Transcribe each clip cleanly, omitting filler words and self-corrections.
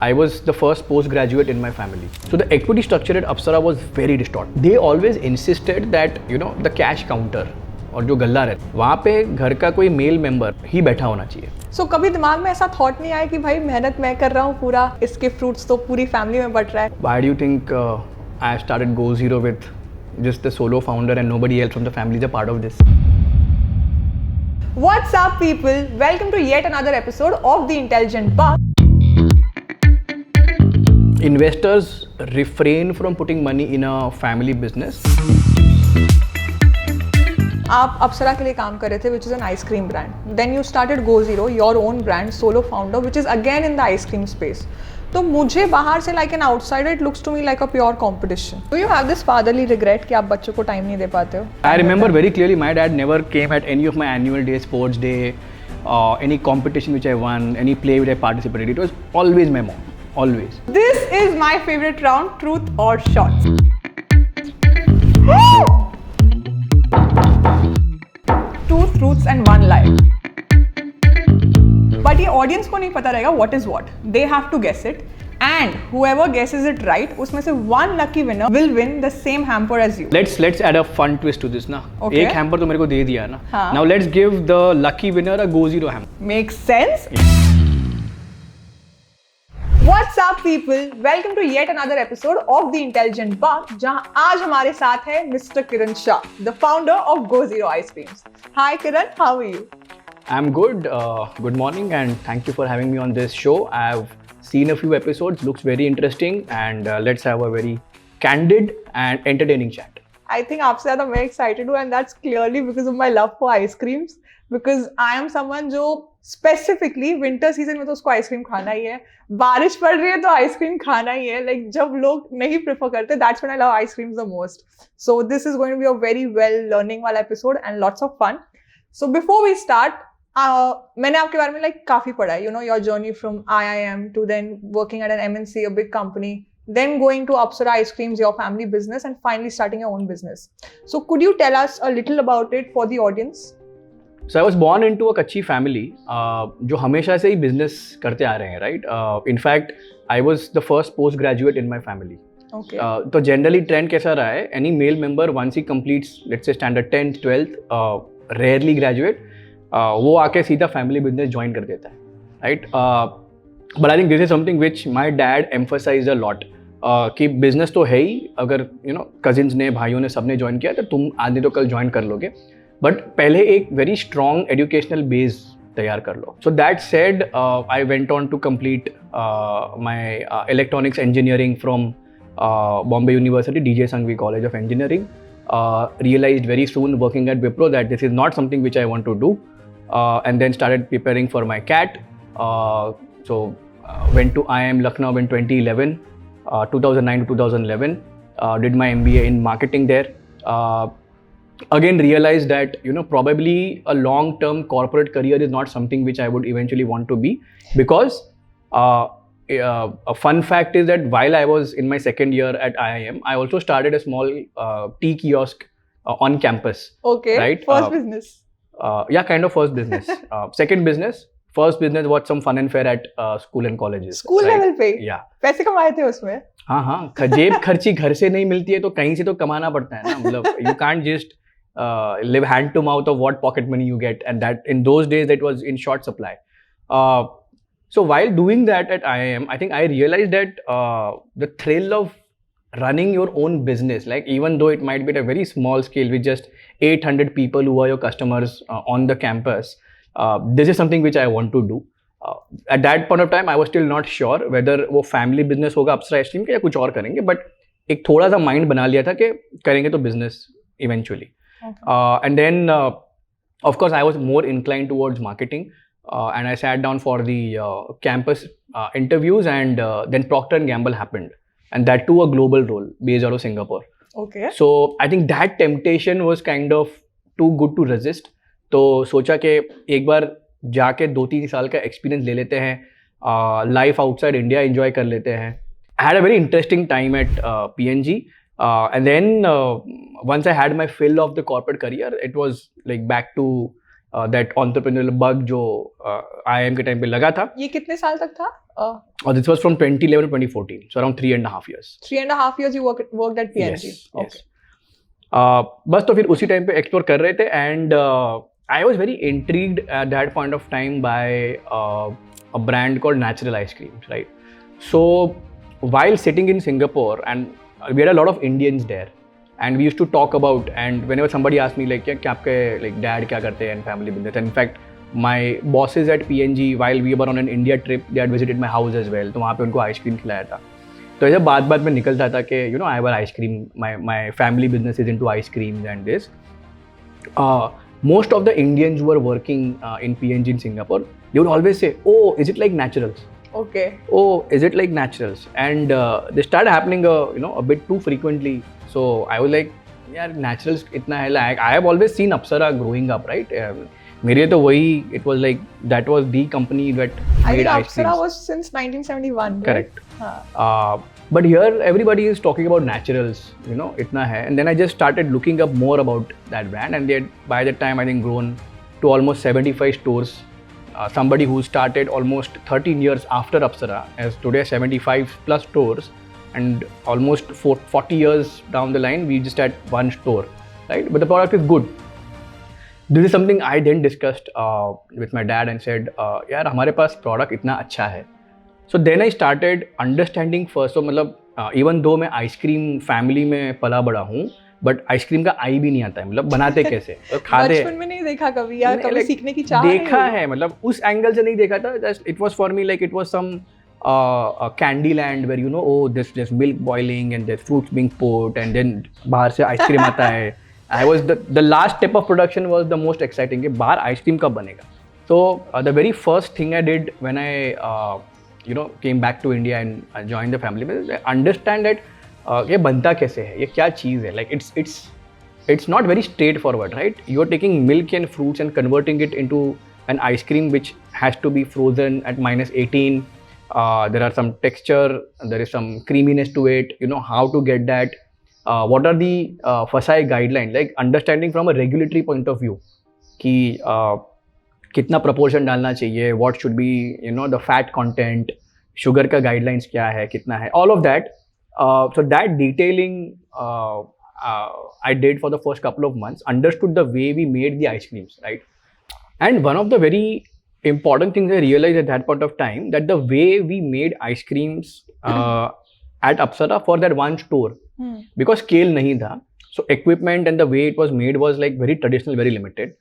I was the first postgraduate in my family. So the equity structure at Apsara was very distorted. They always insisted that, the cash counter और जो गल्ला रहता वहाँ पे घर का कोई मेल मेंबर ही बैठा होना चाहिए. So कभी दिमाग में ऐसा थॉट नहीं आया कि भाई मेहनत मैं कर रहा हूँ पूरा, इसके फ्रूट्स तो पूरी फैमिली में बट रहा है. Why do you think I started Go Zero with just the solo founder and nobody else from the family is a part of this? What's up people? Welcome to yet another episode of The Intelligent Buck. Investors refrain from putting money in a family business. आप अप्सरा के लिए काम कर रहे थे, which is an ice cream brand. Then you started Go Zero, your own brand, solo founder, which is again in the ice cream space. तो मुझे बाहर से like an outsider, it looks to me like a pure competition. Do you have this fatherly regret कि आप बच्चों को time नहीं दे पाते हो? I remember very clearly my dad never came at any of my annual day, sports day, any competition which I won, any play which I participated. It was always my mom. Always. This is my favorite round, truth or shots. Two truths and one lie. But ये audience को नहीं पता रहेगा what is what. They have to guess it. And whoever guesses it right, उसमें से one lucky winner will win the same hamper as you. Let's add a fun twist to this ना. Okay. एक hamper तो मेरे को दे दिया ना. हाँ. Now let's give the lucky winner a Go Zero hamper. Makes sense? What's up people? Welcome to yet another episode of The Intelligent Buck, जहाँ आज हमारे साथ है Mr. Kiran Shah, the founder of Go Zero Ice Creams. Hi Kiran, how are you? I'm good. Good morning and thank you for having me on this show. I've seen a few episodes, looks very interesting, and let's have a very candid and entertaining chat. I think आपसे ज़्यादा मैं excited हूँ, and that's clearly because of my love for ice creams. Because I am someone जो specifically winter season में तो उसको ice cream खाना ही है, बारिश पड़ रही है तो ice cream खाना ही है. Like जब लोग नहीं prefer करते, that's when I love ice creams the most. So this is going to be a very well learning वाला episode and lots of fun. So before we start, मैंने आपके बारे में like काफी पढ़ा है. You know your journey from IIM to then working at an MNC, a big company. Then going to Apsara Ice Creams, your family business, and finally starting your own business. So could you tell us a little about it for the audience? So I was born into a कच्ची family जो हमेशा से ही business करते आ रहे हैं, right? In fact, I was the first postgraduate in my family. Okay. तो generally trend कैसा रहा है? Any male member once he completes, let's say standard 10th, 12th, rarely graduate, वो आके सीधा family business join कर देता है, right? But I think this is something which my dad emphasized a lot. कि business तो है ही, अगर cousins ने, भाइयों ने, सबने join किया तो तुम आज नहीं तो कल join कर लोगे. बट पहले एक वेरी स्ट्रॉन्ग एजुकेशनल बेस तैयार कर लो. So that said I went on to complete my electronics engineering from Bombay university DJ Sanghvi college of engineering. Realized very soon working at Wipro that this is not something which I want to do, and then started preparing for my CAT. So went to IIM Lucknow in 2011, 2009 to 2011, did my MBA in marketing there. Again realized that probably a long-term corporate career is not something which I would eventually want to be, because a fun fact is that while I was in my second year at IIM, I also started a small tea kiosk on campus. Okay. Right. First business. Yeah, kind of first business. Second business. First business was some fun and fair at school and colleges. School right? level पे. Yeah. पैसे कमाए थे उसमें. हाँ जेब खर्ची घर से नहीं मिलती है तो कहीं से तो कमाना पड़ता है ना. मतलब you can't just live hand to mouth of what pocket money you get, and that in those days that was in short supply. So while doing that at IIM, I think I realized that the thrill of running your own business, like even though it might be at a very small scale with just 800 people who are your customers on the campus, this is something which I want to do. At that point of time, I was still not sure whether वो family business होगा Apsara Ice Cream के या कुछ और करेंगे, but एक थोड़ा सा mind बना लिया था कि करेंगे तो business eventually. Okay. And then, of course, I was more inclined towards marketing, and I sat down for the campus interviews, and then Procter & Gamble happened, and that too a global role based out of Singapore. Okay. So I think that temptation was kind of too good to resist. तो सोचा कि एक बार जाके 2-3 साल का experience ले लेते हैं, life outside India enjoy कर लेते हैं. I had a very interesting time at P&G. And then once I had my fill of the corporate career, it was like back to that entrepreneurial bug जो IIM के time पे लगा था. ये कितने साल तक था? और this was from 2011 to 2014, so around 3.5 years. 3.5 years you worked at PNG. Yes, Okay. yes. बस तो फिर उसी टाइम पे एक्सप्लोर कर रहे थे and I was very intrigued at that point of time by a brand called natural ice creams, right? So while sitting in Singapore and we had a lot of Indians there and we used to talk about, and whenever somebody asked me like क्या आपके like dad क्या करते हैं and family business, and in fact my bosses at PNG while we were on an India trip they had visited my house as well, तो वहाँ पे उनको ice cream खिलाया था. तो ऐसे बात में निकलता था कि you know I have ice cream, my family business is into ice creams and this. Most of the Indians who were working in PNG in Singapore, they would always say, oh, is it like naturals? Okay. Oh, is it like naturals? And they started happening a bit too frequently. So I was like, यार naturals इतना है, like I have always seen Apsara growing up, right? मेरे तो वही, it was like that was the company that I made think ice creams. Apsara was since 1971. Correct. Right? But here everybody is talking about naturals, you know, itna hai. And then I just started looking up more about that brand, and they had by that time I think grown to almost 75 stores. Somebody who started almost 13 years after Apsara has today 75 plus stores, and almost 40 years down the line we just had one store, right? But the product is good. This is something I then discussed with my dad and said, यार हमारे पास product इतना अच्छा है. So then I started understanding first. So मतलब even though मैं ice cream family में पला बड़ा हूँ, बट आइसक्रीम का आई भी नहीं आता है, मतलब बनाते कैसे और खाते. बचपन में नहीं देखा कभी यार, कभी सीखने की चाह देखा है, मतलब उस एंगल से नहीं देखा था. Just it was for me like it was some candy land where you know, oh this milk boiling and this fruits being put and then बाहर से आइसक्रीम आता है. I was the last step of production was the most exciting, कि बाहर ice cream कब बनेगा. So the very first thing I did when I came back to India and joined the family business, I understand that ये बनता कैसे है, ये क्या चीज़ है. Like it's not very straightforward, right? You're taking milk and fruits and converting it into an ice cream which has to be frozen at -18. There are some texture, there is some creaminess to it. You know how to get that. What are the FSSAI guidelines? Like understanding from a regulatory point of view, कि कितना proportion डालना चाहिए, what should be the fat content, sugar का guidelines क्या है, कितना है, all of that. So that detailing I did for the first couple of months, understood the way we made the ice creams, right? And one of the very important things I realized at that point of time, that the way we made ice creams at Apsara for that one store, because scale nahi tha, so equipment and the way it was made was like very traditional, very limited.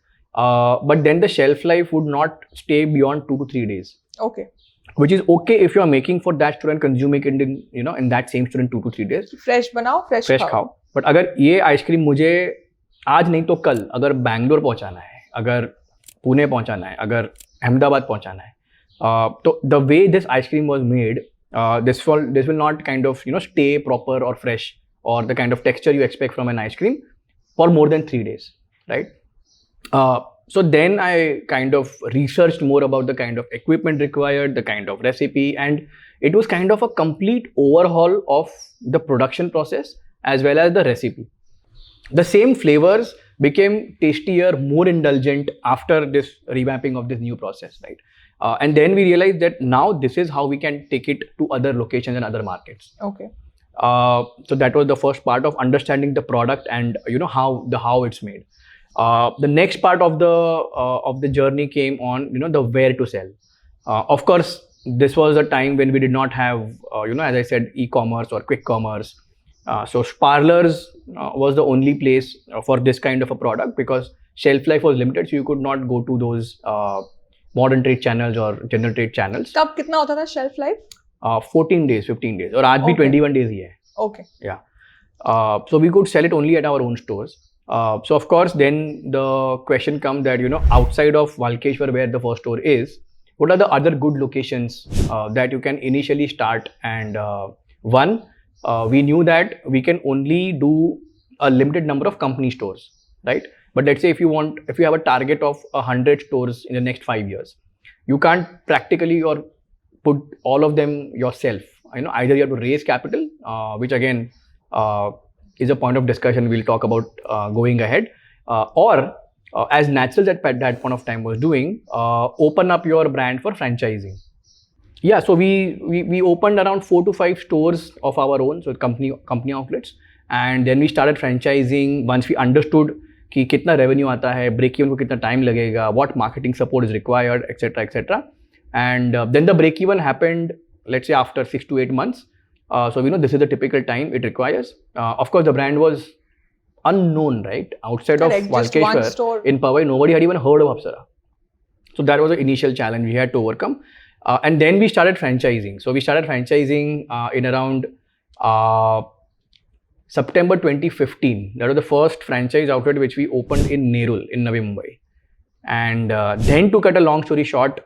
But then the shelf life would not stay beyond 2 to 3 days. Okay. Which is okay if you are making for that store and consuming it in that same store in 2 to 3 days. Fresh बनाओ, fresh खाओ. But अगर ये ice cream मुझे आज नहीं तो कल अगर बैंगलोर पहुंचाना है, अगर पुणे पहुंचाना है, अगर अहमदाबाद पहुंचाना है, तो the way this ice cream was made, this will not kind of stay proper or fresh or the kind of texture you expect from an ice cream for more than 3 days, right? So then I kind of researched more about the kind of equipment required, the kind of recipe, and it was kind of a complete overhaul of the production process as well as the recipe. The same flavors became tastier, more indulgent after this revamping of this new process, right? And then we realized that now this is how we can take it to other locations and other markets. Okay. So that was the first part of understanding the product and how it's made. The next part of the journey came on the where to sell. Of course, this was a time when we did not have as I said, e-commerce or quick commerce. So parlors was the only place for this kind of a product, because shelf life was limited, so you could not go to those modern trade channels or general trade channels. तब कितना होता था shelf life? 14 days, 15 days, और आज भी 21 days ही है. Okay. Yeah. So we could sell it only at our own stores. So of course, then the question comes that outside of Walkeshwar, where the first store is, what are the other good locations that you can initially start? And we knew that we can only do a limited number of company stores, right? But let's say if you have a target of 100 stores in the next 5 years, you can't practically or put all of them yourself. Either you have to raise capital, which again is a point of discussion we'll talk about going ahead, or as Naturals at that point of time was doing, open up your brand for franchising. Yeah, so we opened around 4 to 5 stores of our own, so company outlets, and then we started franchising once we understood कि कितना revenue आता है, break even को कितना time लगेगा, what marketing support is required, etc. etc. And then the break even happened, let's say after 6 to 8 months. So we know this is the typical time it requires. Of course, the brand was unknown, right? Outside Correct, of just one Walkeshwar, store. in Powai, nobody had even heard of Apsara. So that was the initial challenge we had to overcome. And then we started franchising. So we started franchising in around September 2015. That was the first franchise outlet which we opened in Nerul in Navi Mumbai. And then, to cut a long story short,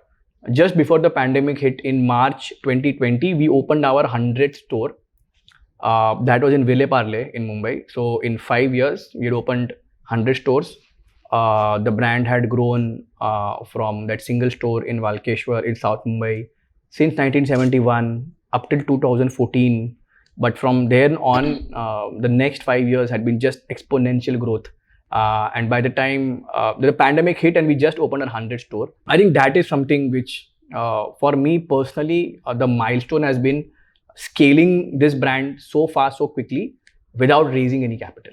just before the pandemic hit in March 2020, we opened our 100th store. That was in Ville Parle in Mumbai. So in 5 years, we had opened 100 stores. The brand had grown from that single store in Walkeshwar in South Mumbai since 1971 up till 2014. But from then on, the next 5 years had been just exponential growth. And by the time the pandemic hit and we just opened a 100 store, I think that is something which, for me personally, the milestone has been scaling this brand so fast, so quickly, without raising any capital.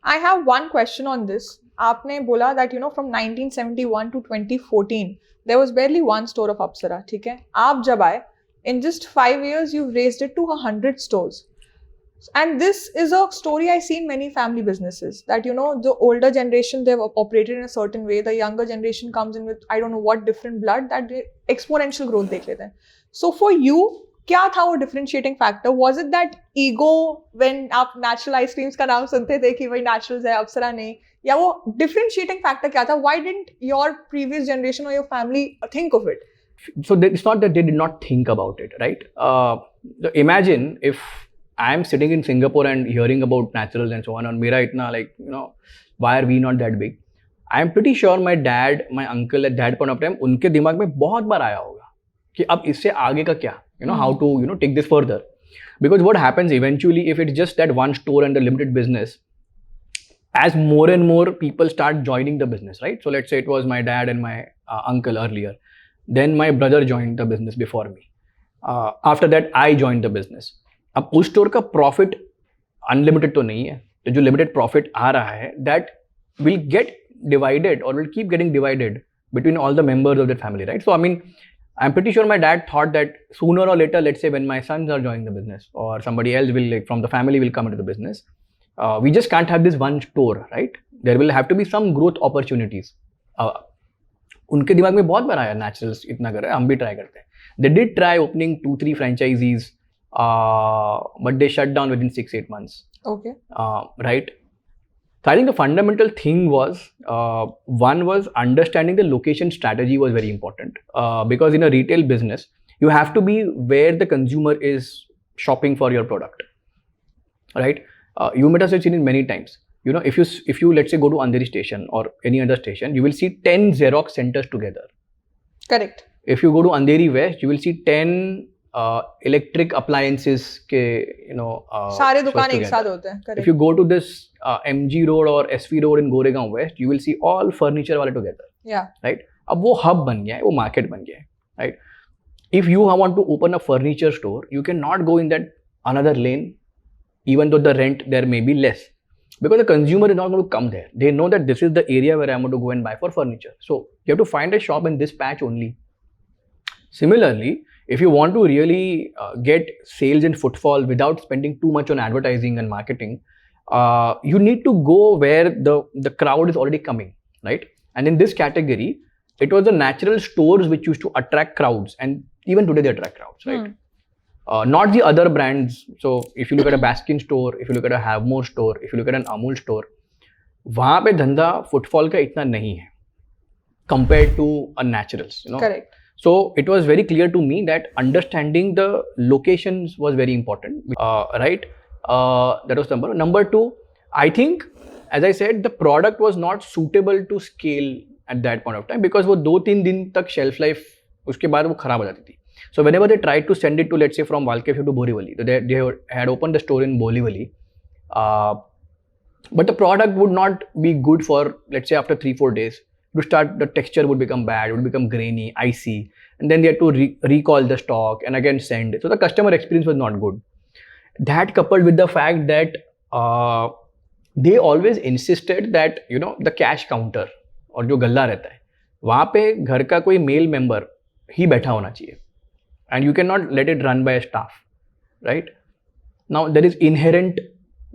I have one question on this. आपने बोला that from 1971 to 2014 there was barely one store of Apsara, ठीक है? आप जब आए, in just 5 years you've raised it to 100 stores. And this is a story I see in many family businesses, that the older generation, they've operated in a certain way, the younger generation comes in with I don't know what different blood, that they exponential growth देख लेते हैं. So for you, क्या था वो differentiating factor? Was it that ego when आप natural ice creams का नाम सुनते थे कि भाई naturals है, Apsara नहीं, या वो differentiating factor क्या था? Why didn't your previous generation or your family think of it? So it's not that they did not think about it, right? Imagine if I'm sitting in Singapore and hearing about naturals and so on, and mera itna why are we not that big? I'm pretty sure my dad, my uncle at that point of time, उनके दिमाग में बहुत बार आया होगा कि अब इससे आगे का क्या, how to take this further. Because what happens eventually, if it's just that one store and the limited business, as more and more people start joining the business, right? So let's say it was my dad and my uncle earlier. Then my brother joined the business before me. After that, I joined the business. अब उस store का profit unlimited तो नहीं है, तो जो limited profit आ रहा है दैट विल गेट डिवाइडेड और will keep getting divided between all the members of that family, right? So I mean, I'm pretty sure my dad thought that sooner or later, let's say when my sons are joining the business or somebody else will from the family will come into the business, we just can't have this one store, right? There will have to be some growth opportunities. उनके दिमाग में बहुत बार आया naturals इतना कर रहे हैं, हम भी ट्राई करते हैं. They did try opening 2-3 franchisees, but they shut down within 6-8 months. Okay. Right. So I think the fundamental thing was, one was understanding the location strategy was very important, because in a retail business, you have to be where the consumer is shopping for your product, right? You might have seen it many times. If you let's say go to Andheri station or any other station, you will see 10 Xerox centers together. Correct. If you go to Andheri West, you will see 10 electric appliances के सारे दुकान एक साथ होते हैं. Correct. If you go to this MG Road or SV Road in Goregaon West, you will see all furniture वाले together. Yeah. Right. अब वो hub बन गया है, वो market बन गया है. Right. If you want to open a furniture store, you cannot go in that another lane, even though the rent there may be less, because the consumer is not going to come there. They know that this is the area where I'm going to go and buy for furniture. So you have to find a shop in this patch only. Similarly, if you want to really get sales and footfall without spending too much on advertising and marketing, you need to go where the crowd is already coming, right? And in this category, it was the natural stores which used to attract crowds, and even today they attract crowds, right? Not the other brands. So if you look at a Baskin store, if you look at a Havmore store, if you look at an Amul store, वहाँ पे धंधा footfall का इतना नहीं है compared to a naturals, Correct. So it was very clear to me that understanding the locations was very important, right? That was number one. Number two, I think, as I said, the product was not suitable to scale at that point of time, because वो 2-3 दिन तक shelf life उसके बाद वो खराब हो जाती थी. So whenever they tried to send it to, let's say, from Walkeshwar to Borivali, they had opened the store in Borivali. but the product would not be good for, let's say, after 3-4 days. The texture would become bad, it would become grainy, icy, and then they had to recall the stock and again send. So the customer experience was not good. That coupled with the fact that they always insisted that the cash counter और जो गल्ला रहता है वहाँ पे घर का कोई मेल मेंबर ही बैठा होना चाहिए, and you cannot let it run by a staff, right? Now there is inherent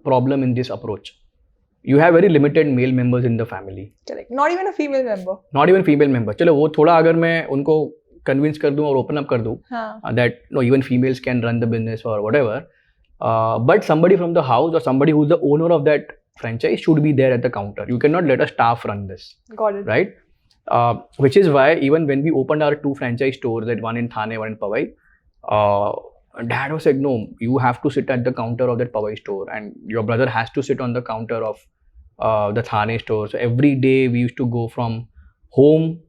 problem in this approach. You have very limited male members in the family. Correct. Not even a female member. Not even female member. चलो वो थोड़ा अगर मैं उनको convince कर दूँ और open up कर दूँ that no, even females can run the business or whatever, but somebody from the house or somebody who's the owner of that franchise should be there at the counter. You cannot let a staff run this. Got it. Right? Which is why even when we opened our 2 franchise stores, that one in Thane, one in Powai, Dad was like, no, you have to sit at the counter of that Powai store, and your brother has to sit on the counter of the Thane store. So every day we used to go from home,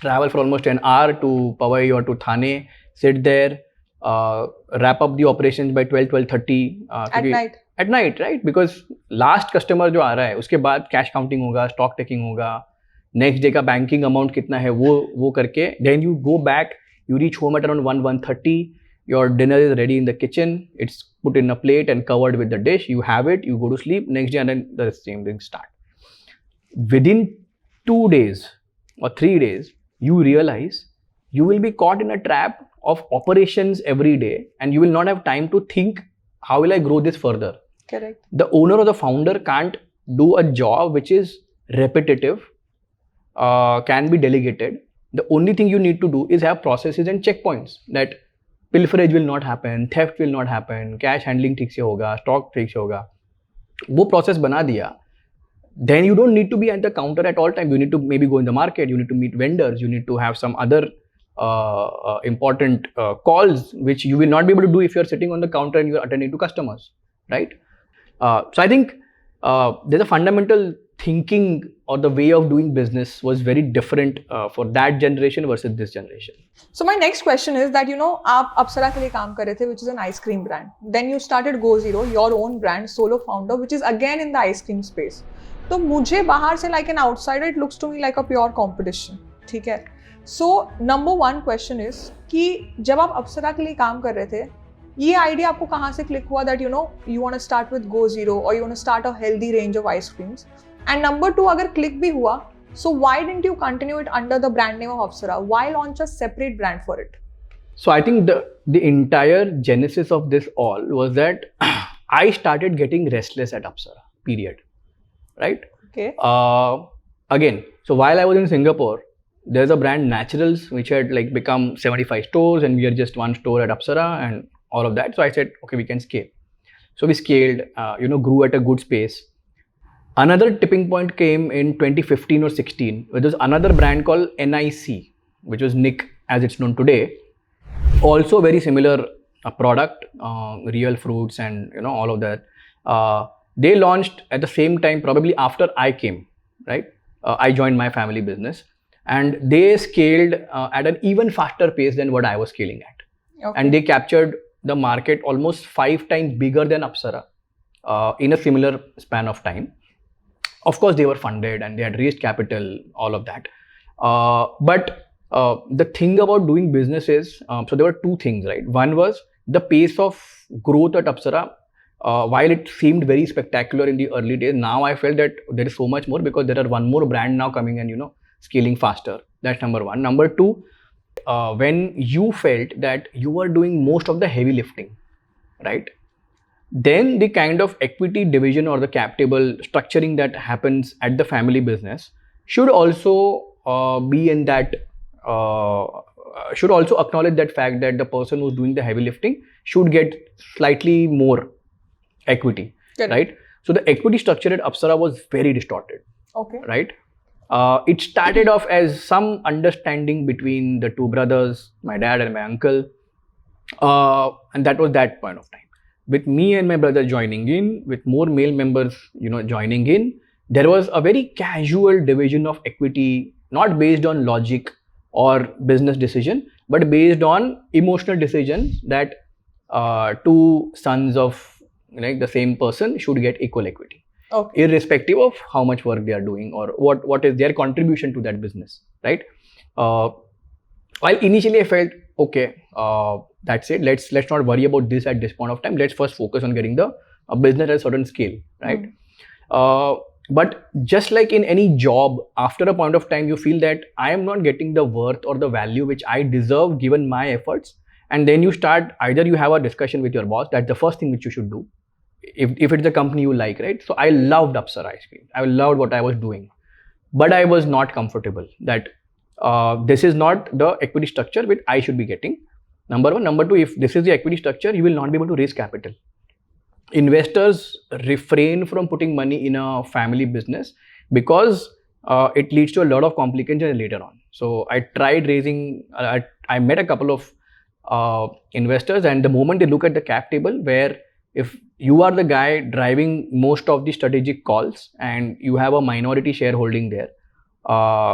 travel for almost an hour to Powai or to Thane, sit there, wrap up the operations by 12:30. At night. At night, right? Because last customer जो आ रहा है उसके बाद cash counting होगा, stock taking होगा, next day का banking amount कितना है वो करके, then you go back, you reach home at around 1:30, your dinner is ready in the kitchen, it's put in a plate and covered with the dish, you have it, you go to sleep, next day and then the same thing start. Within 2 days or 3 days, you realize you will be caught in a trap of operations every day and you will not have time to think, how will I grow this further? Correct. The owner or the founder can't do a job which is repetitive, can be delegated. The only thing you need to do is have processes and checkpoints that pilferage will not happen, theft will not happen, cash handling ठीक से होगा, stock ठीक से होगा. वो process बना दिया. Then you don't need to be at the counter at all time. You need to maybe go in the market, you need to meet vendors, you need to have some other important calls which you will not be able to do if you're sitting on the counter and you're attending to customers, right? So I think there's a fundamental thinking or the way of doing business was very different for that generation versus this generation. So my next question is that आप अप्सरा के लिए काम कर रहे थे, which is an ice cream brand. Then you started Go Zero, your own brand, solo founder, which is again in the ice cream space. तो मुझे बाहर से like an outsider, it looks to me like a pure competition. ठीक है? So number one question is कि जब आप अप्सरा के लिए काम कर रहे थे, ये आइडिया आपको कहाँ से क्लिक हुआ that you want to start with Go Zero or you want to start a healthy range of ice creams? And number two, अगर क्लिक भी हुआ, so why didn't you continue it under the brand name of Apsara? Why launch a separate brand for it? So I think the entire genesis of this all was that I started getting restless at Apsara, period. Right? Okay. Again, so while I was in Singapore, there's a brand Naturals which had like become 75 stores and we are just one store at Apsara and all of that. So I said, okay, we can scale. So we scaled, grew at a good space. Another tipping point came in 2015 or 16, where there's another brand called NIC, which was Nick as it's known today. Also very similar product, real fruits and all of that. They launched at the same time, probably after I came, right? I joined my family business and they scaled at an even faster pace than what I was scaling at. Okay. And they captured the market almost 5 times bigger than Apsara in a similar span of time. Of course, they were funded and they had raised capital, all of that. But the thing about doing business is, so there were 2 things, right? One was the pace of growth at Apsara. While it seemed very spectacular in the early days, now I felt that there is so much more because there are one more brand now coming and scaling faster. That's number one. Number two, when you felt that you were doing most of the heavy lifting, right? Then the kind of equity division or the cap table structuring that happens at the family business should also be in that, should also acknowledge that fact that the person who's doing the heavy lifting should get slightly more equity, right? So the equity structure at Apsara was very distorted, right? It started off as some understanding between the 2 brothers, my dad and my uncle, and that was that point of time. With me and my brother joining in, with more male members, joining in, there was a very casual division of equity, not based on logic or business decision, but based on emotional decisions that 2 sons of the same person should get equal equity. Okay. irrespective of how much work they are doing or what is their contribution to that business, right? While initially I felt okay, that's it. Let's not worry about this at this point of time. Let's first focus on getting the business at a certain scale, right? But just like in any job, after a point of time, you feel that I am not getting the worth or the value which I deserve given my efforts. And then you start, either you have a discussion with your boss. That's the first thing which you should do. If it's a company you like, right? So I loved Apsara ice cream. I loved what I was doing. But I was not comfortable that this is not the equity structure which I should be getting. Number one. Number two, if this is the equity structure, you will not be able to raise capital. Investors refrain from putting money in a family business because it leads to a lot of complications later on. So I tried raising, I met a couple of investors, and the moment they look at the cap table, where if you are the guy driving most of the strategic calls and you have a minority shareholding there,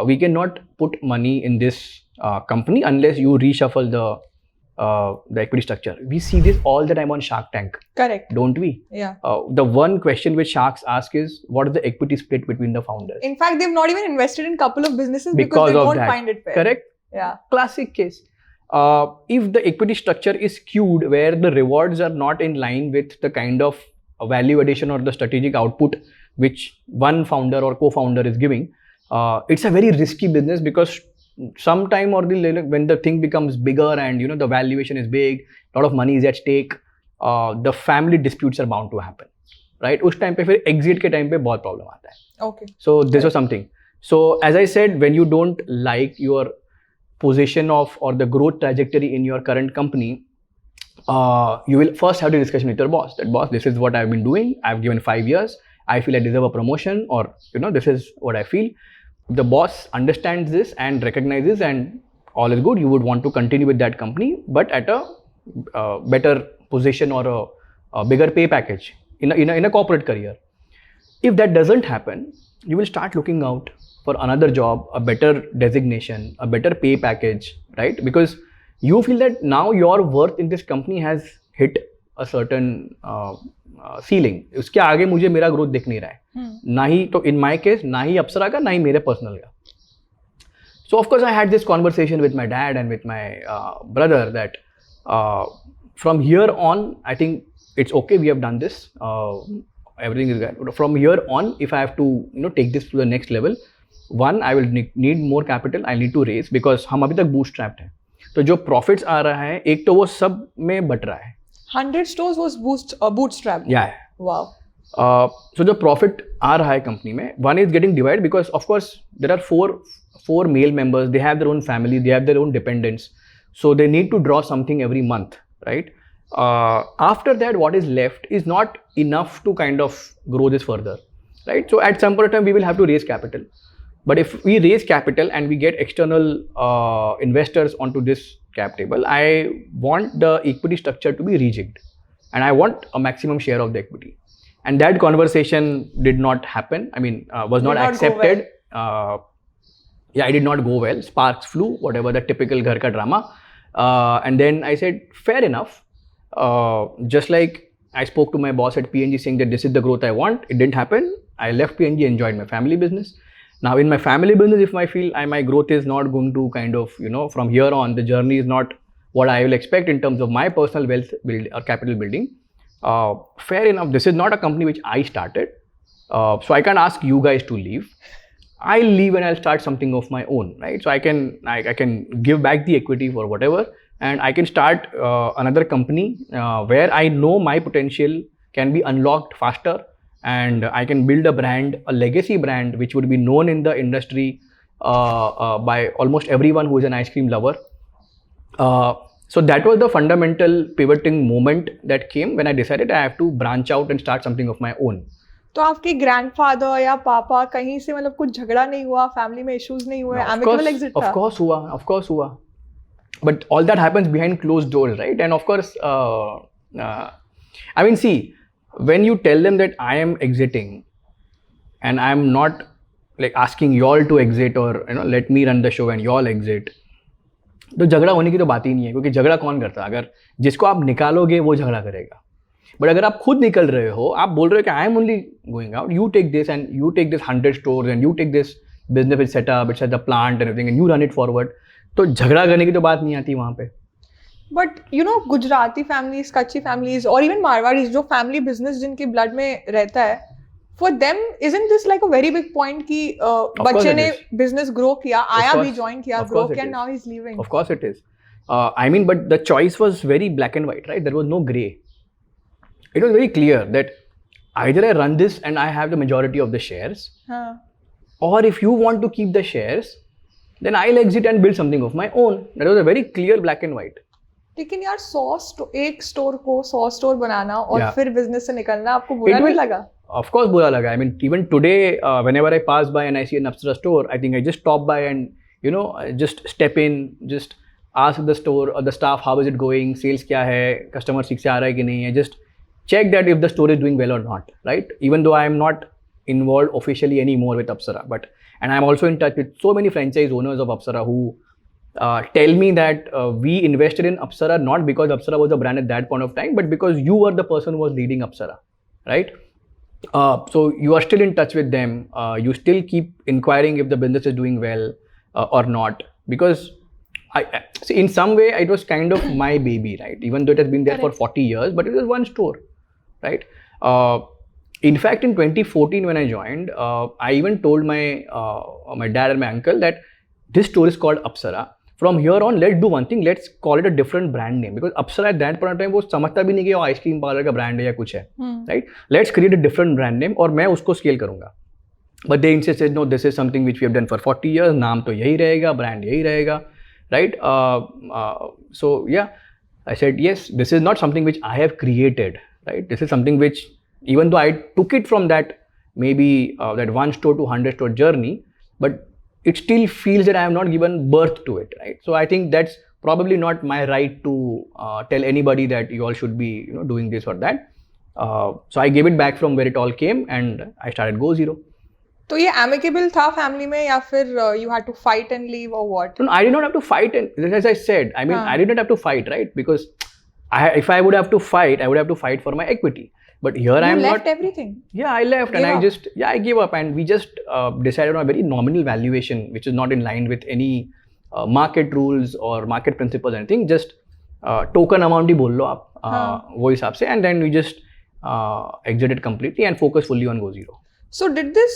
we cannot put money in this company unless you reshuffle the equity structure. We see this all the time on Shark Tank. Correct. Don't we? Yeah. The one question which sharks ask is, what is the equity split between the founders? In fact, they've not even invested in a couple of businesses because they don't find it fair. Correct? Yeah. Classic case. If the equity structure is skewed where the rewards are not in line with the kind of value addition or the strategic output which one founder or co-founder is giving, it's a very risky business, because sometime or the when the thing becomes bigger and the valuation is big, a lot of money is at stake, the family disputes are bound to happen, right? उस time पे फिर exit के time पे बहुत problem आता है. Okay. So this was something. So as I said, when you don't like your position of or the growth trajectory in your current company, you will first have the discussion with your boss. That, boss, this is what I've been doing. I've given 5 years. I feel I deserve a promotion, or this is what I feel. If the boss understands this and recognizes and all is good, you would want to continue with that company, but at a better position or a bigger pay package in a corporate career. If that doesn't happen, you will start looking out for another job, a better designation, a better pay package, right? Because you feel that now your worth in this company has hit a certain ceiling. उसके आगे मुझे मेरा growth दिख नहीं रहा है. ना ही तो in my case, ना ही अप्सरा का, ना ही मेरे personal का. So of course I had this conversation with my dad and with my brother that from here on, I think it's okay, we have done this. Everything is good. From here on, if I have to take this to the next level, one, I will need more capital. I need to raise, because हम अभी तक bootstrapped हैं. तो जो profits आ रहा है, एक तो वो सब में बट रहा है. 100 stores was bootstrapped. Yeah. Wow. So the profit आ रहा है company में. One is getting divided because of course there are four male members. They have their own family. They have their own dependents. So they need to draw something every month, right? After that, what is left is not enough to kind of grow this further, right? So at some point in time, we will have to raise capital. But if we raise capital and we get external investors onto this cap table, I want the equity structure to be rejigged, and I want a maximum share of the equity. And that conversation did not happen. I mean, was not accepted. Yeah, it did not go well. Sparks flew, whatever the typical ghar ka drama. And then I said, fair enough. Just like I spoke to my boss at PNG saying that this is the growth I want. It didn't happen. I left PNG, enjoyed my family business. Now in my family business, if I feel my growth is not going to kind of, from here on, the journey is not what I will expect in terms of my personal wealth build or capital building. Fair enough. This is not a company which I started. So I can't ask you guys to leave. I'll leave and I'll start something of my own, right? So I can give back the equity for whatever, and I can start another company where I know my potential can be unlocked faster, and I can build a brand, a legacy brand, which would be known in the industry by almost everyone who is an ice cream lover. So that was the fundamental pivoting moment that came when I decided I have to branch out and start something of my own. तो आपके grandfather या पापा कहीं से मतलब कुछ झगड़ा नहीं हुआ, फैमिली में इश्यूज नहीं हुए, amicable exit था? Of course हुआ. But all that happens behind closed doors, right? And of course, I mean, see, when you tell them that I am exiting and I am not like asking y'all to exit or let me run the show and y'all exit, तो झगड़ा होने की तो बात ही नहीं है, क्योंकि झगड़ा कौन करता है? अगर जिसको आप निकालोगे वो झगड़ा करेगा. बट अगर आप खुद निकल रहे हो, आप बोल रहे हो कि I am only going out, you take this and you take this 100 stores and you take this business with setup, it's at the plant and everything and you run it forward, तो झगड़ा करने की तो बात नहीं आती वहाँ पे. But you know Gujarati families, कच्ची फैमिलीज और इवन मारवाड़ीज जो फैमिली बिजनेस जिनके ब्लड में रहता है, for them isn't this like a very big point कि बच्चे ने बिजनेस ग्रो किया, आया भी ज्वाइन किया, ग्रो किया, now he is leaving. Of course it is. I mean, but the choice was very black and white, right? There was no gray. It was very clear that either I run this and I have the majority of the shares, or if you want to keep the shares, then I'll exit and build something of my own. That was a very clear black and white. लेकिन यार 100 store को 100 store बनाना और फिर business से निकलना आपको बुरा नहीं लगा? Of course बुरा लगा. I mean, even today whenever I pass by and I see an Apsara store, I think I just stop by and you know just step in, just ask the store or the staff how is it going, sales क्या है, customer ठीक से आ रहा है कि नहीं है, just check that if the store is doing well or not, right? Even though I am not involved officially anymore with Apsara, and I am also in touch with so many franchise owners of Apsara who tell me that we invested in Apsara not because Apsara was a brand at that point of time, but because you were the person who was leading Apsara, right? So you are still in touch with them. You still keep inquiring if the business is doing well or not, because see, in some way it was kind of my baby, right? Even though it has been there for 40 years, but it was one store, right? In fact, in 2014 when I joined, I even told my dad and my uncle that this store is called Apsara. From here on, let's do one thing. Let's call it a different brand name, because Apsara at that point of time वो समझता भी नहीं कि वो ice cream parlour का brand है या कुछ है, right? Let's create a different brand name और मैं उसको स्केल करूँगा. But they insisted, no, this is something which we have done for 40 years. नाम तो यही रहेगा, ब्रांड यही रहेगा, right? So yeah, I said yes. This is not something which I have created, right? This is something which, even though I took it from that maybe that 1 store to 100 store journey, but it still feels that I have not given birth to it, right? So I think that's probably not my right to tell anybody that you all should be, you know, doing this or that. So I gave it back from where it all came and I started Go Zero. तो ये amicable था family में या फिर you had to fight and leave or what? No, I did not have to fight, and as I said, I mean, I did not have to fight, right? Because if I would have to fight, I would have to fight for my equity. But here I am not. You left everything? Yeah, I left and I gave up, and we just decided on a very nominal valuation, which is not in line with any market rules or market principles or anything. Just token amount ही बोल लो आप वो हिसाब से, and then we just exited completely and focused fully on Go Zero. So did this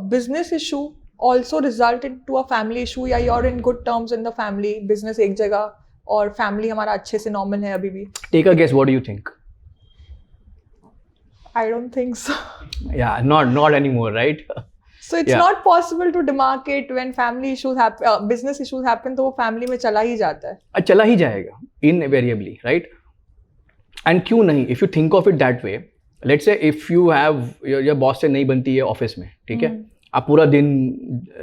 business issue also result into a family issue, या you're in good terms in the family, business एक जगह और family हमारा अच्छे से normal है अभी भी? Take a guess, what do you think? I don't think so. Yeah, not anymore, right? So it's not possible to demarcate when family issues happen, business issues happen, तो वो family में चला ही जाता है. चला ही जाएगा, invariably, right? And क्यों नहीं? If you think of it that way, let's say if you have your boss से नहीं बनती है ऑफिस में, ठीक है? आप पूरा दिन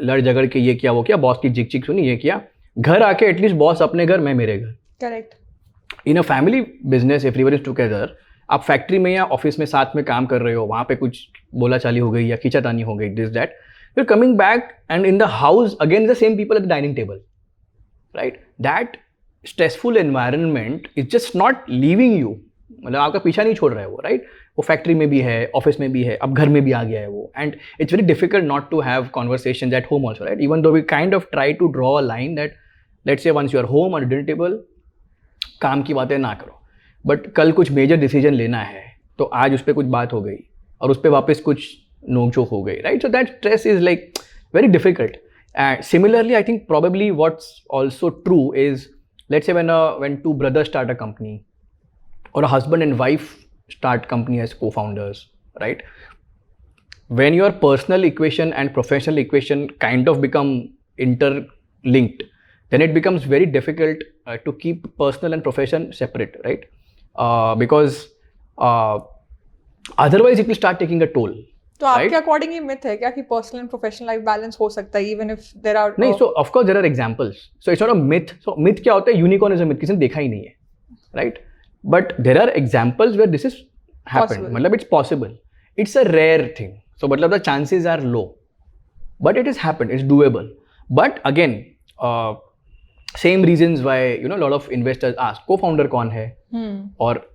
लड़ झगड़ के ये किया वो किया, बॉस की जिक चिक सुनी ये किया, घर आके एटलीस्ट बॉस अपने घर, मैं मेरे घर. Correct. In a family business, everyone is together. आप फैक्ट्री में या ऑफिस में साथ में काम कर रहे हो, वहाँ पे कुछ बोला चाली हो गई या खींचातानी हो गई, this that, you are coming back and in the house again the same people at the dining table, right? That stressful environment is just not leaving you, मतलब आपका पीछा नहीं छोड़ रहा है वो, राइट? वो फैक्ट्री में भी है, ऑफिस में भी है, अब घर में भी आ गया है वो, and it's very difficult not to have conversations at home also, right? Even though we kind of try to draw a line that let's say once you are home और डिनर टेबल, काम की बातें ना करो, but कल कुछ major decision लेना है तो आज उस पर कुछ बात हो गई और उस पर वापस कुछ नोक-झोंक हो गई, right? So that stress is like very difficult. And similarly I think probably what's also true is, let's say when two brothers start a company or a husband and wife start company as co-founders, right? When your personal equation and professional equation kind of become interlinked, then it becomes very difficult to keep personal and profession separate, right? Because otherwise it will start taking a toll. तो आपके according ये myth है क्या कि personal and professional life balance हो सकता है even if there are? नहीं, so of course there are examples, so it's not a myth. So myth क्या होता है? यूनिकॉर्न इज अ मिथ, किसी ने देखा ही नहीं है, right? But there are examples where this is happened, मतलब it's possible. It's a rare thing, so मतलब the chances are low, but it is happened, it's doable. But again same reasons why you know lot of investors ask co-founder कौन है, और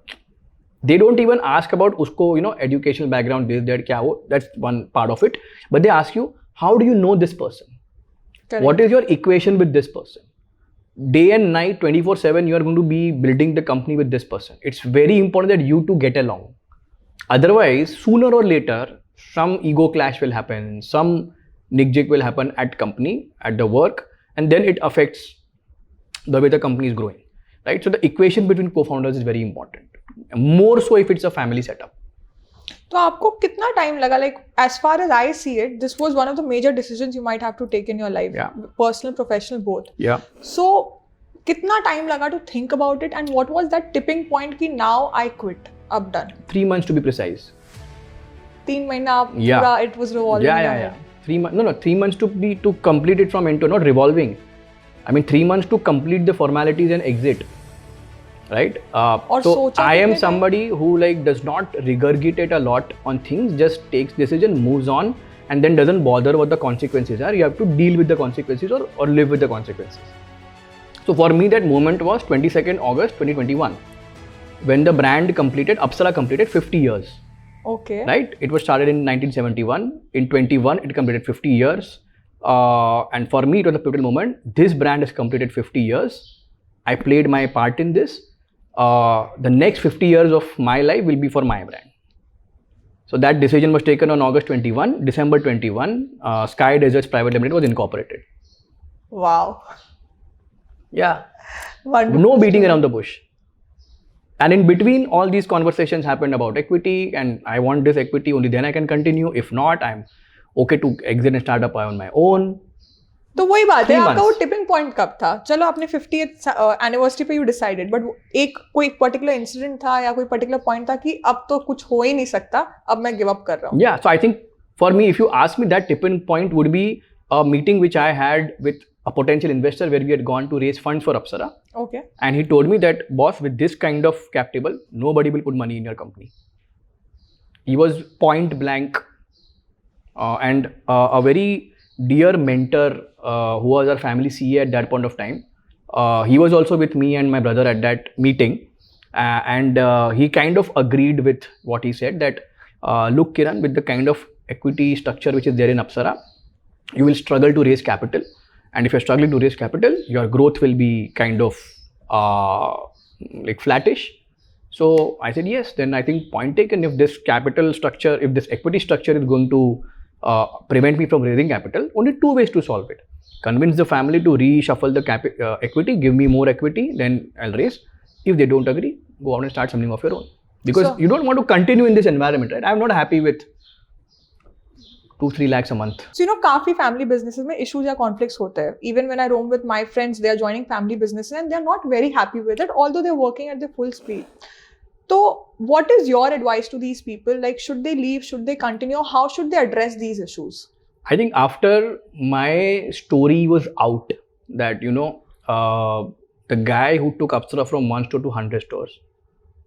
They don't even ask about usko, educational background, this, that, kya ho. That's one part of it. But they ask you, how do you know this person? Correct. What is your equation with this person? Day and night, 24/7, you are going to be building the company with this person. It's very important that you two get along. Otherwise, sooner or later, some ego clash will happen, some nick-jig will happen at company, at the work, and then it affects the way the company is growing, right? So the equation between co-founders is very important. More so if it's a family setup. तो आपको कितना time लगा, like as far as I see it, this was one of the major decisions you might have to take in your life, Yeah. personal, professional, both. Yeah. So कितना time लगा to think about it, and what was that tipping point कि now I quit, अब done? 3 months to be precise. 3 महीना Yeah. पूरा it was revolving. Yeah. 3 months. No. 3 months to complete it from end to, not revolving. I mean 3 months to complete the formalities and exit. Right? So I am somebody who like does not regurgitate a lot on things, just takes decision, moves on, and then doesn't bother what the consequences are. You have to deal with the consequences or live with the consequences. So for me, that moment was 22nd August 2021, when the brand completed, Apsara completed 50 years. Okay. Right? It was started in 1971. In 21, it completed 50 years. And for me, it was a pivotal moment. This brand has completed 50 years. I played my part in this. The next 50 years of my life will be for my brand. So that decision was taken on August 21. December 21, Sky Deserts Private Limited was incorporated. Wow. Yeah. Wonderful. No beating around the bush. And in between, all these conversations happened about equity, and I want this equity, only then I can continue. If not, I'm okay to exit and start up on my own. तो वही बात है, 3 आपका वो months. Tipping point कब था? चलो आपने 50th एनिवर्सरी पे यू डिसाइडेड, बट एक कोई पर्टिकुलर इंसिडेंट था या कोई पर्टिकुलर पॉइंट था कि अब तो कुछ हो ही नहीं सकता, अब मैं गिव अप कर रहा हूँ? Yeah, so I think for me, if you ask me, that tipping point would be a meeting which I had with a potential investor where we had gone to raise funds for Apsara. Okay. And he told me that, boss, with this kind of cap table, nobody will put money in your company. He was point blank, and a very dear mentor who was our family CA at that point of time. He was also with me and my brother at that meeting, and he kind of agreed with what he said, that look, Kiran, with the kind of equity structure which is there in Apsara, you will struggle to raise capital. And if you're struggling to raise capital, your growth will be kind of like flattish. So I said, yes, then I think point taken. If this capital structure, if this equity structure is going to prevent me from raising capital, only 2 ways to solve it. Convince the family to reshuffle the equity, give me more equity, then I'll raise. If they don't agree, go out and start something of your own. Because you don't want to continue in this environment, right? I'm not happy with 2-3 lakhs a month. So काफी family businesses में issues या conflicts होते हैं. Even when I roam with my friends, they are joining family businesses and they are not very happy with it, although they're working at their full speed. So what is your advice to these people? Like, should they leave? Should they continue? How should they address these issues? I think after my story was out, that the guy who took Apsara from 1 store to 100 stores,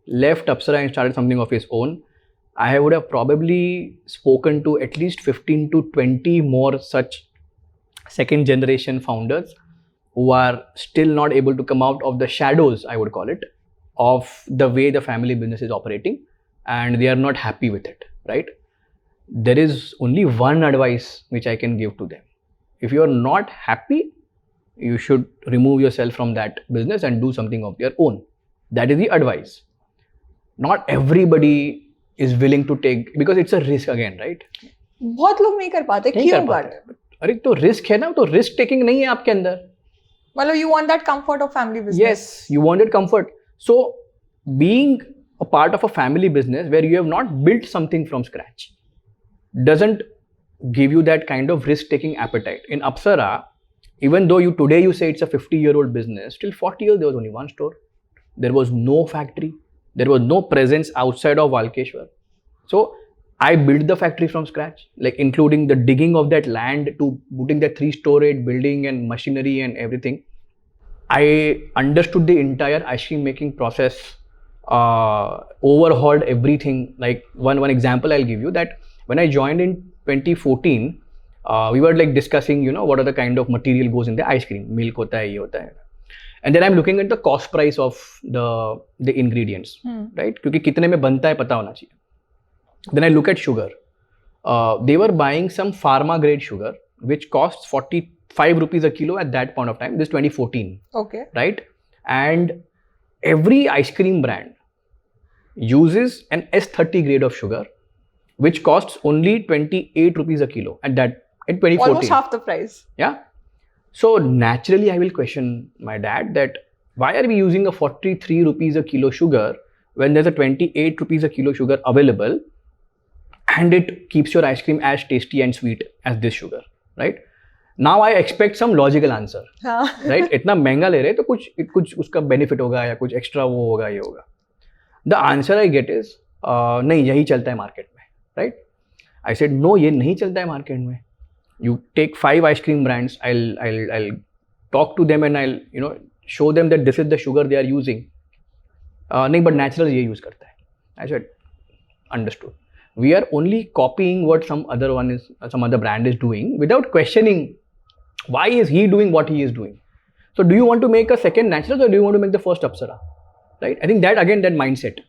left Apsara and started something of his own, I would have probably spoken to at least 15 to 20 more such second generation founders who are still not able to come out of the shadows, I would call it, of the way the family business is operating, and they are not happy with it, right? There is only one advice which I can give to them. If you are not happy, you should remove yourself from that business and do something of your own. That is the advice. Not everybody is willing to take, because it's a risk again, right? बहुत लोग नहीं कर पाते, क्यों but? अरे तो risk है ना, तो रिस्क टेकिंग नहीं है आपके अंदर. मतलब you want that comfort of family business. Yes, you wanted comfort. So being a part of a family business where you have not built something from scratch doesn't give you that kind of risk-taking appetite. In Apsara, even though today you say it's a 50-year-old business, till 40 years there was only 1 store. There was no factory. There was no presence outside of Walkeshwar. So I built the factory from scratch, like including the digging of that land to putting that 3-storey building and machinery and everything. I understood the entire ice cream making process, overhauled everything. Like one example I'll give you, that when I joined in 2014, we were like discussing, what are the kind of material goes in the ice cream. Milk hota hai, ye hota hai. and then I'm looking at the cost price of the ingredients, right? क्योंकि कितने में बनता है पता होना चाहिए. Then I look at sugar. They were buying some pharma grade sugar, which costs 45 rupees a kilo at that point of time. This is 2014. Okay. Right? And every ice cream brand uses an S30 grade of sugar, which costs only 28 rupees a kilo at that in 2014. Almost half the price. Yeah. So naturally, I will question my dad that why are we using a 43 rupees a kilo sugar when there's a 28 rupees a kilo sugar available, and it keeps your ice cream as tasty and sweet as this sugar, right? Now I expect some logical answer, right? इतना महंगा ले रहे तो कुछ उसका benefit होगा या कुछ extra वो होगा ये होगा. The answer I get is नहीं यही चलता है market में, right? I said no, ये नहीं चलता है market में. You take 5 ice cream brands, I'll talk to them and I'll show them that this is the sugar they are using. नहीं but natural ये use करता है. I said understood. We are only copying what some other brand is doing without questioning why is he doing what he is doing. So do you want to make a second natural or do you want to make the first Apsara? Right? I think that mindset.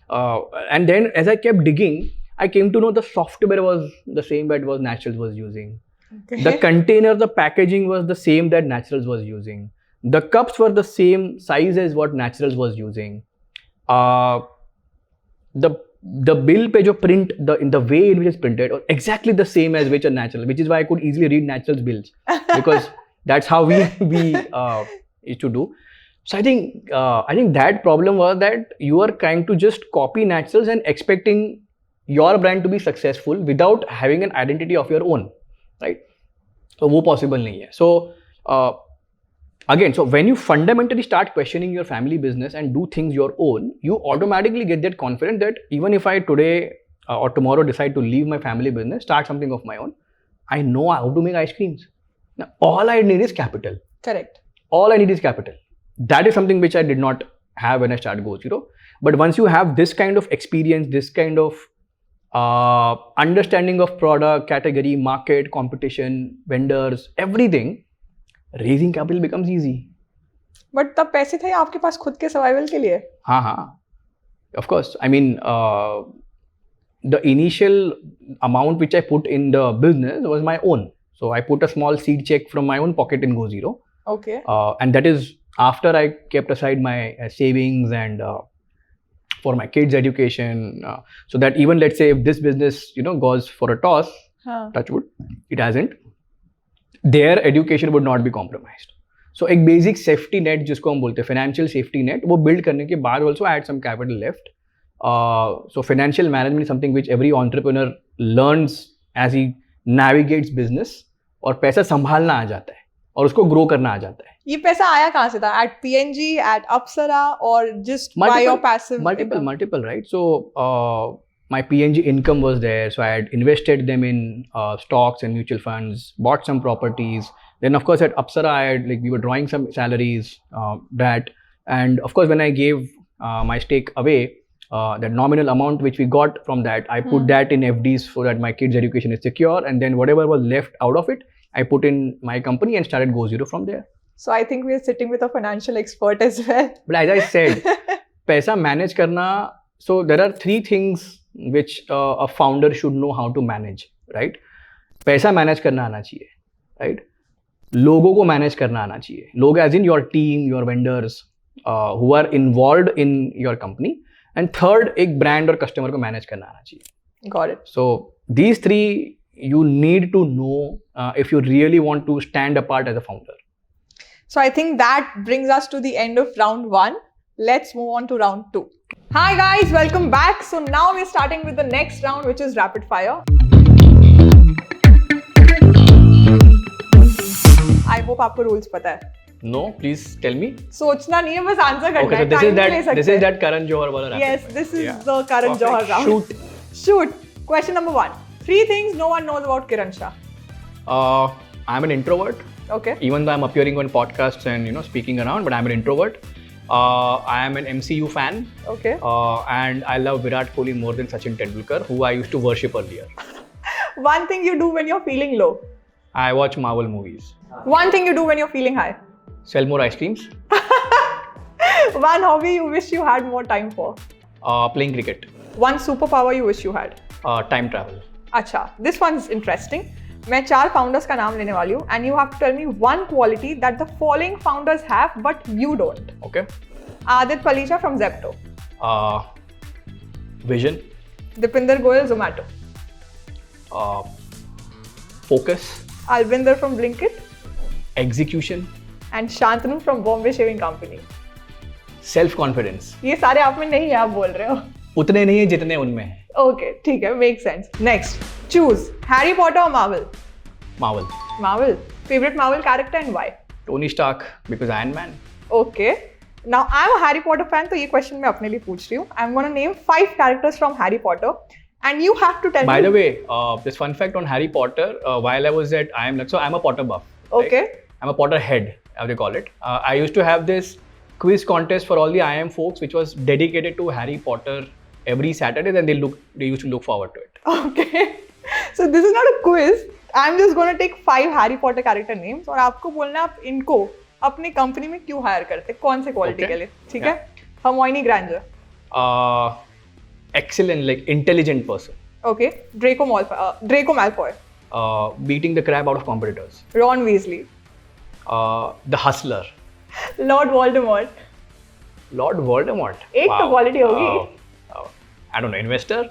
And then as I kept digging, I came to know the software was the same that was Naturals was using. Okay. The container, the packaging was the same that Naturals was using. The cups were the same size as what Naturals was using. The bill पे जो print in the way in which it's printed or exactly the same as which are natural, which is why I could easily read Naturals bills because that's how we used to do. So I think that problem was that you are trying to just copy Naturals and expecting your brand to be successful without having an identity of your own, right? So वो possible नहीं है. So again, so when you fundamentally start questioning your family business and do things your own, you automatically get that confidence that even if I today or tomorrow decide to leave my family business, start something of my own, I know how to make ice creams. Now, all I need is capital. Correct. All I need is capital. That is something which I did not have when I started Go Zero. But once you have this kind of experience, this kind of understanding of product, category, market, competition, vendors, everything, raising capital becomes easy. But तब पैसे थे आपके पास खुद के survival के लिए? हाँ. Of course. I mean, the initial amount which I put in the business was my own. So I put a small seed check from my own pocket in Go Zero. Okay. And that is after I kept aside my savings and for my kids' education, so that even let's say if this business goes for a toss, touch wood, it hasn't. Their education would not be compromised. So एक basic safety net जिसको हम बोलते हैं financial safety net वो build करने के बाद also I had some capital left. So financial management is something which every entrepreneur learns as he navigates business और पैसा संभालना आ जाता है और उसको grow करना आ जाता है. ये पैसा आया कहाँ से था? At PNG, at Apsara, or just by your passive income? Multiple, right? So my PNG income was there, so I had invested them in stocks and mutual funds, bought some properties. Then of course at Apsara, we were drawing some salaries, and of course when I gave my stake away, that nominal amount which we got from that, I put that in FDs so that my kids' education is secure, and then whatever was left out of it, I put in my company and started Go Zero from there. So I think we are sitting with a financial expert as well. But as I said, paisa manage karna. So there are 3 things which a founder should know how to manage, right? पैसा manage करना आना चाहिए, right? लोगों को manage करना आना चाहिए. लोग as in your team, your vendors who are involved in your company. And third, एक brand और customer को मैनेज करना आना चाहिए. Got it. So these 3 you need to know if you really want to stand apart as a founder. So I think that brings us to the end of round 1. Let's move on to round 2. Hi guys, welcome back. So now we're starting with the next round, which is rapid fire. I hope आपको rules पता है. No, please tell me. सोचना नहीं है, बस answer करना है. Okay, so this is that Karan Johar wala rapid Yes, fire. this is the Karan Johar round. Shoot. Question number 1. 3 things no one knows about Kiran Shah. I'm an introvert. Okay. Even though I'm appearing on podcasts and speaking around, but I'm an introvert. I am an MCU fan. Okay. And I love Virat Kohli more than Sachin Tendulkar, who I used to worship earlier. One thing you do when you're feeling low. I watch Marvel movies. One thing you do when you're feeling high. Sell more ice creams. One hobby you wish you had more time for. Playing cricket. One superpower you wish you had. Time travel. अच्छा, this one's interesting. मैं 4 founders का नाम लेने वाली हूँ and you have to tell me one quality that the following founders have but you don't. Okay. Adit Palicha from Zepto. Vision. Dipinder Goyal, Zomato. Focus. Albinder from Blinkit. Execution. And Shantanu from Bombay Shaving Company. Self confidence. ये सारे आप में नहीं है, आप बोल रहे हो. उतने नहीं है जितने उनमें है. Okay, ठीक है, makes sense. Next, choose Harry Potter or Marvel. Marvel. Marvel. Favorite Marvel character and why? Tony Stark because Iron Man. Okay. Now I'm a Harry Potter fan, तो ये question मैं अपने लिए पूछ रही हूँ. I'm gonna name 5 characters from Harry Potter, and you have to tell me. By the way, this fun fact on Harry Potter. While I was at IIM, so I'm a Potter buff. Okay. Right? I'm a Potter head, as they call it. I used to have this quiz contest for all the IIM folks, which was dedicated to Harry Potter every Saturday. Then they used to look forward to it. Okay. So this is not a quiz. I'm just gonna take 5 Harry Potter character names और आपको बोलना है आप इनको अपनी company में क्यों higher करते, कौन से क्वालिटी के लिए, ठीक है? Hermione Granger. Excellent, like intelligent person. Okay. Draco Malfoy. Beating the crap out of competitors. Ron Weasley. The hustler. Lord Voldemort. Lord Voldemort. एक तो quality होगी. I don't know, investor?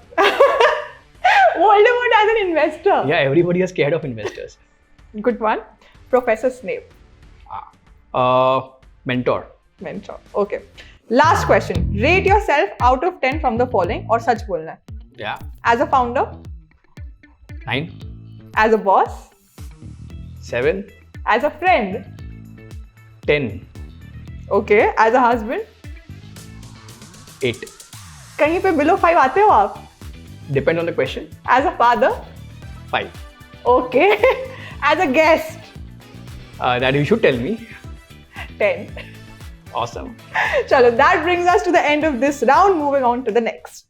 Voldemort as an investor. Yeah, everybody is scared of investors. Good one. Professor Snape. Mentor. Okay. Last question. Rate yourself out of 10 from the following और सच बोलना है. Yeah. As a founder. 9. As a boss. 7. As a friend. 10. Okay. As a husband. 8. कहीं पे below 5 आते हो आप? Depend on the question. As a father. 5. Okay. As a guest. That you should tell me. 10. Awesome. Chalo, that brings us to the end of this round. Moving on to the next.